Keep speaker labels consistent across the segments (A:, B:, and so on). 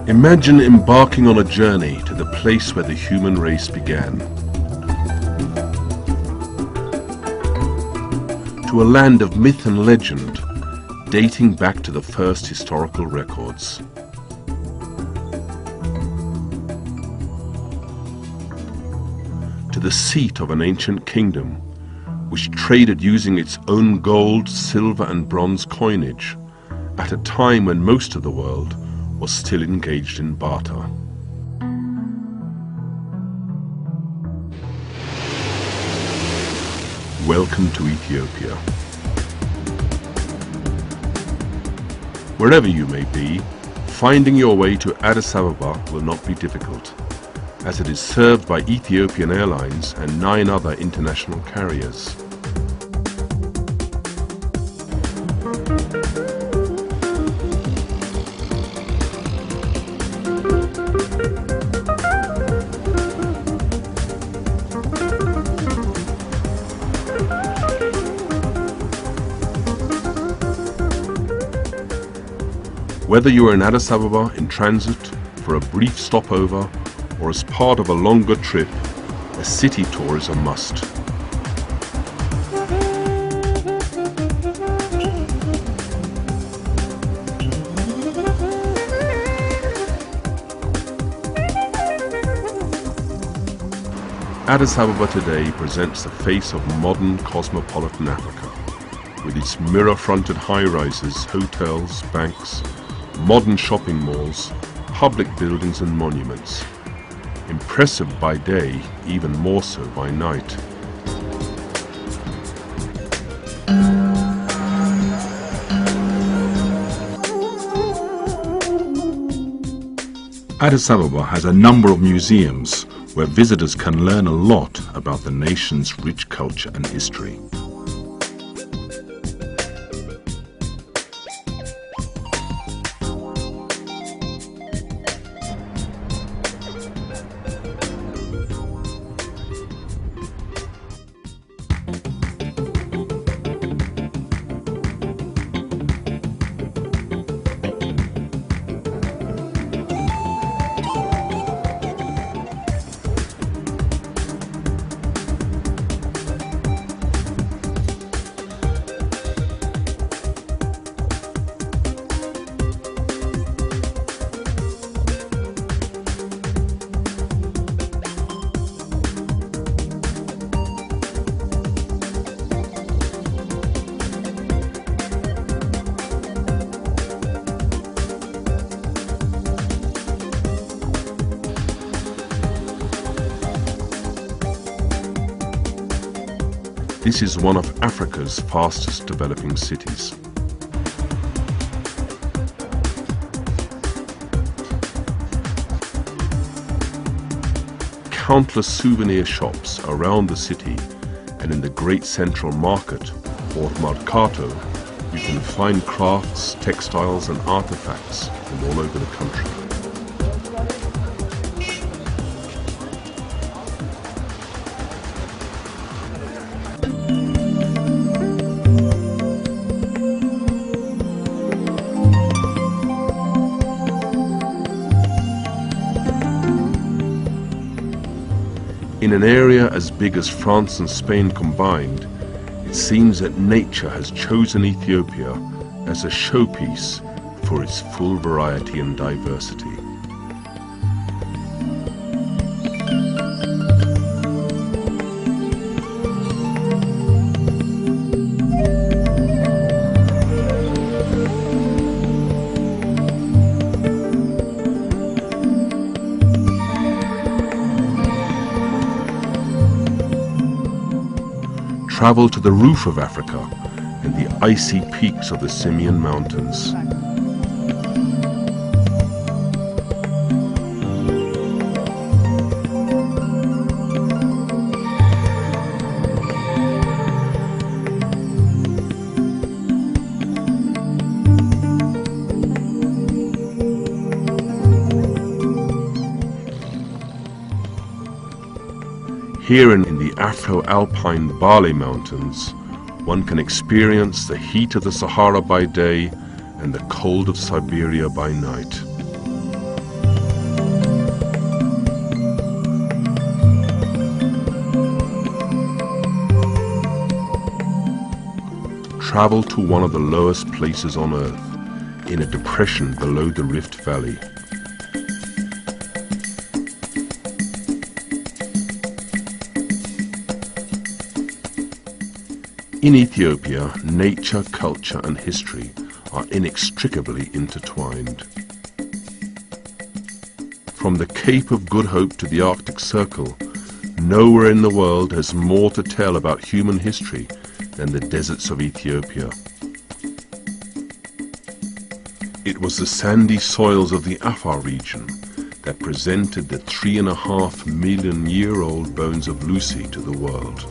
A: Imagine embarking on a journey to the place where the human race began. To a land of myth and legend, dating back to the first historical records. To the seat of an ancient kingdom, which traded using its own gold, silver and bronze coinage, at a time when most of the world was still engaged in barter. Welcome to Ethiopia. Wherever you may be, finding your way to Addis Ababa will not be difficult, as it is served by Ethiopian Airlines and 9 other international carriers. Whether you are in Addis Ababa in transit, for a brief stopover, or as part of a longer trip, a city tour is a must. Addis Ababa today presents the face of modern cosmopolitan Africa, with its mirror-fronted high-rises, hotels, banks, modern shopping malls, public buildings and monuments. Impressive by day, even more so by night.
B: Addis Ababa has a number of museums where visitors can learn a lot about the nation's rich culture and history. This is one of Africa's fastest developing cities. Countless souvenir shops around the city, and in the great central market, or Mercato, you can find crafts, textiles and artifacts from all over the country. In an area as big as France and Spain combined, it seems that nature has chosen Ethiopia as a showpiece for its full variety and diversity. travel to the roof of Africa and the icy peaks of the Simien Mountains. Here in the Afro-Alpine Bali Mountains, one can experience the heat of the Sahara by day and the cold of Siberia by night. Travel to one of the lowest places on Earth, in a depression below the Rift Valley. In Ethiopia, nature, culture and history are inextricably intertwined. From the Cape of Good Hope to the Arctic Circle, nowhere in the world has more to tell about human history than the deserts of Ethiopia. It was the sandy soils of the Afar region that presented the 3.5 million year old bones of Lucy to the world.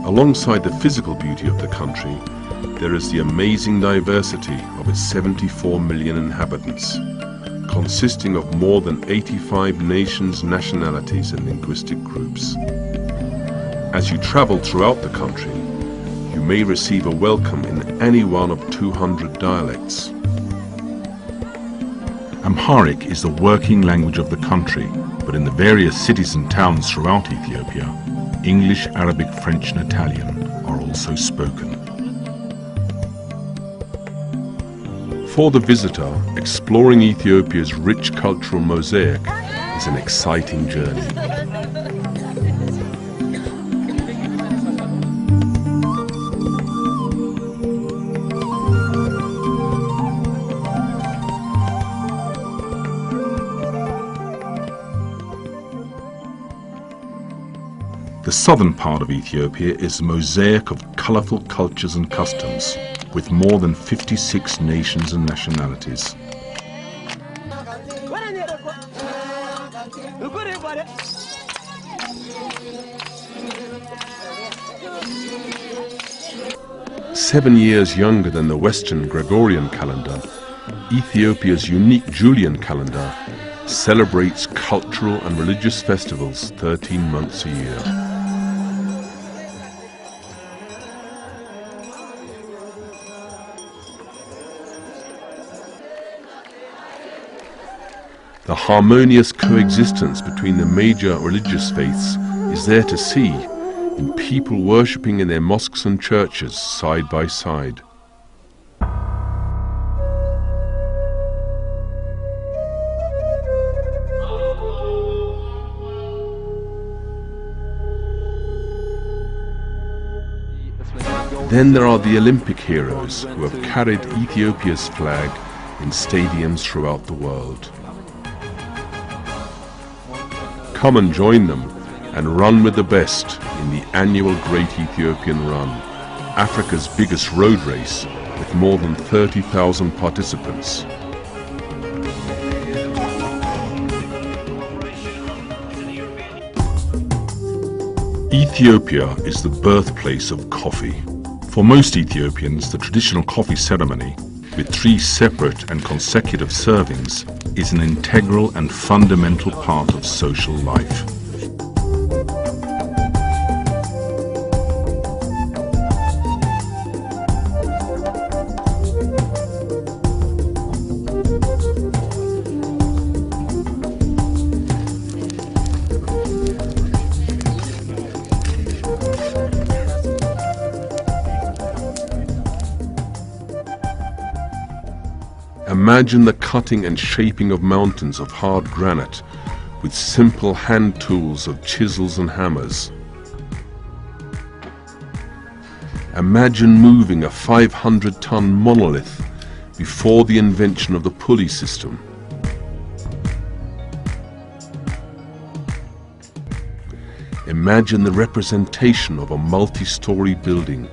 B: Alongside the physical beauty of the country, there is the amazing diversity of its 74 million inhabitants, consisting of more than 85 nations, nationalities and linguistic groups. As you travel throughout the country, you may receive a welcome in any one of 200 dialects. Amharic is the working language of the country, but in the various cities and towns throughout Ethiopia, English, Arabic, French and Italian are also spoken. For the visitor, exploring Ethiopia's rich cultural mosaic is an exciting journey. The southern part of Ethiopia is a mosaic of colourful cultures and customs, with more than 56 nations and nationalities. Seven years younger than the Western Gregorian calendar, Ethiopia's unique Julian calendar celebrates cultural and religious festivals 13 months a year. The harmonious coexistence between the major religious faiths is there to see, in people worshipping in their mosques and churches side by side. Then there are the Olympic heroes who have carried Ethiopia's flag in stadiums throughout the world. Come and join them and run with the best in the annual Great Ethiopian Run, Africa's biggest road race with more than 30,000 participants. Ethiopia is the birthplace of coffee. For most Ethiopians, the traditional coffee ceremony, with 3 separate and consecutive servings, is an integral and fundamental part of social life. Imagine the cutting and shaping of mountains of hard granite with simple hand tools of chisels and hammers. Imagine moving a 500-ton monolith before the invention of the pulley system. Imagine the representation of a multi-story building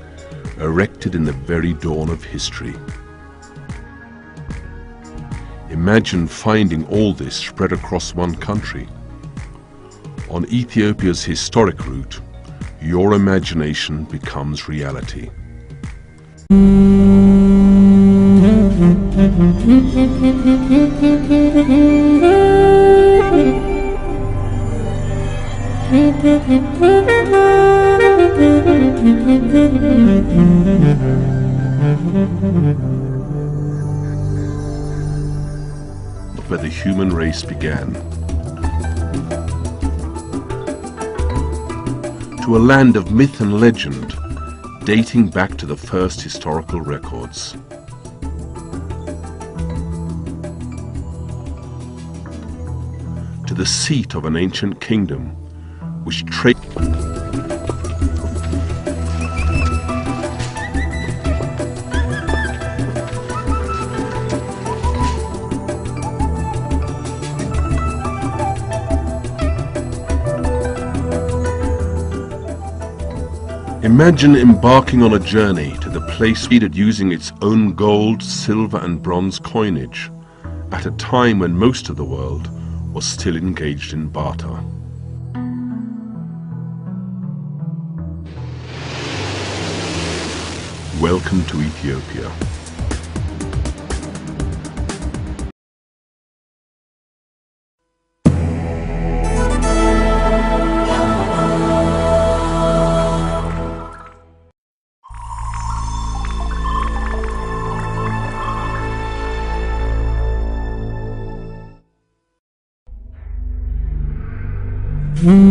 B: erected in the very dawn of history. Imagine finding all this spread across one country. On Ethiopia's historic route, your imagination becomes reality. Where the human race began. To a land of myth and legend, dating back to the first historical records. To the seat of an ancient kingdom, which Imagine embarking on a journey to the place needed using its own gold, silver and bronze coinage, at a time when most of the world was still engaged in barter. Welcome to Ethiopia.